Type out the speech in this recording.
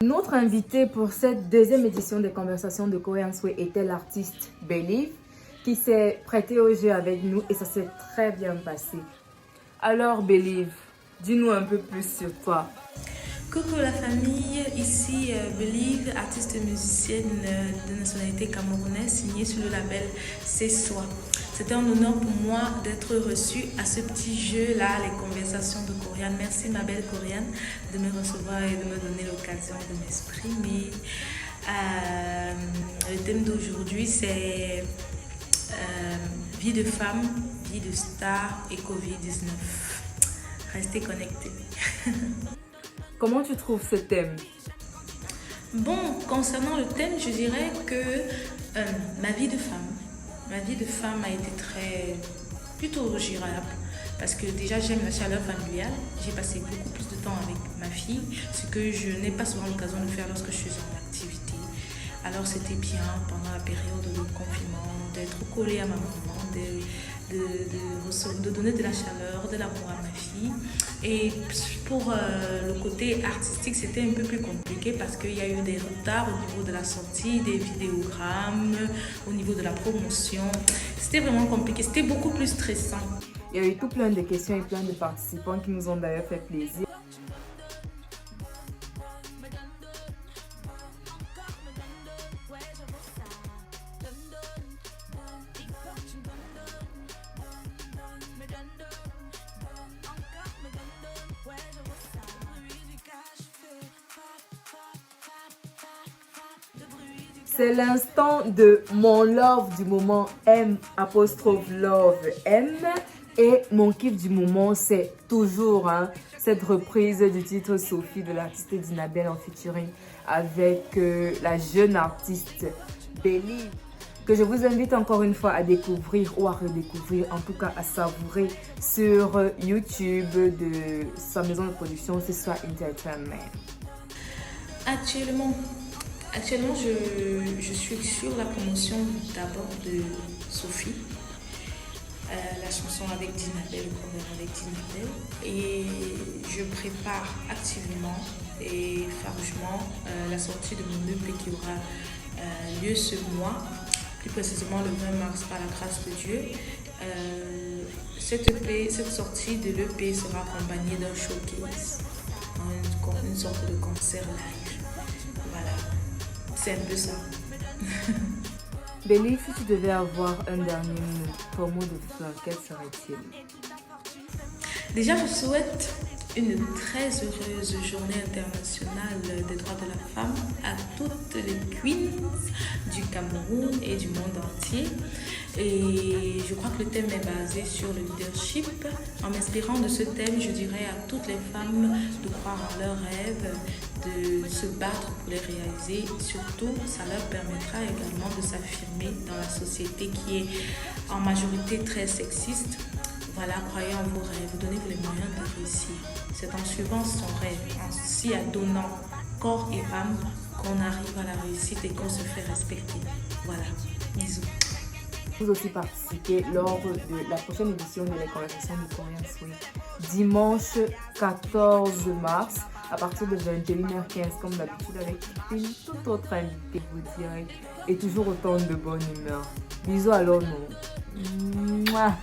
Notre invité pour cette deuxième édition des conversations de Korean Sway était l'artiste Believe qui s'est prêté au jeu avec nous et ça s'est très bien passé. Alors Believe, dis-nous un peu plus sur toi. Coucou la famille, ici Believe, artiste et musicienne de nationalité camerounaise signée sur le label C'est Soi. C'était un honneur pour moi d'être reçue à ce petit jeu-là, les conversations de Coriane. Merci ma belle Coriane de me recevoir et de me donner l'occasion de m'exprimer. Le thème d'aujourd'hui c'est vie de femme, vie de star et Covid-19. Restez connectés. Comment tu trouves ce thème? Bon, concernant le thème, je dirais que ma vie de femme a été plutôt gérable parce que déjà j'aime la chaleur familiale, j'ai passé beaucoup plus de temps avec ma fille, ce que je n'ai pas souvent l'occasion de faire lorsque je suis en activité. Alors c'était bien pendant la période de confinement d'être collée à ma maman, de donner de la chaleur, de l'amour à ma fille. Et pour le côté artistique, c'était un peu plus compliqué parce qu'il y a eu des retards au niveau de la sortie, des vidéogrammes, au niveau de la promotion. C'était vraiment compliqué, c'était beaucoup plus stressant. Il y a eu tout plein de questions et plein de participants qui nous ont d'ailleurs fait plaisir. C'est l'instant de mon love du moment M apostrophe love M. Et mon kiff du moment, c'est toujours cette reprise du titre Sophie de l'artiste Dinabel en featuring avec la jeune artiste Believe, que je vous invite encore une fois à découvrir ou à redécouvrir, en tout cas à savourer sur YouTube de sa maison de production, C'est Soi Entertainment. Actuellement, je suis sur la promotion d'abord de Sophie, la chanson avec Dinabel, le cover avec Dinabel, et je prépare activement et farouchement la sortie de mon EP qui aura lieu ce mois, plus précisément le 20 mars par la grâce de Dieu. Cette sortie de l'EP sera accompagnée d'un showcase, une sorte de concert live. Voilà, c'est un peu ça. Believe, si tu devais avoir un dernier mot de fin, quel serait-il? Déjà, je souhaite une très heureuse journée internationale des droits de la femme à toutes les queens du Cameroun et du monde entier. Et je crois que le thème est basé sur le leadership. En m'inspirant de ce thème, je dirais à toutes les femmes de croire en leurs rêves, de se battre pour les réaliser. Surtout, ça leur permettra également de s'affirmer dans la société qui est en majorité très sexiste. Voilà, croyez en vos rêves, donnez-vous les moyens de réussir. C'est en suivant son rêve, en s'y adonnant corps et âme, qu'on arrive à la réussite et qu'on se fait respecter. Voilà, bisous. Vous aussi participer lors de la prochaine édition de les conversations de Korean Sway, dimanche 14 mars, à partir de 21h15, comme d'habitude, avec une toute autre invitée, vous direz, et toujours autant de bonne humeur. Bisous alors, nous. Mouah.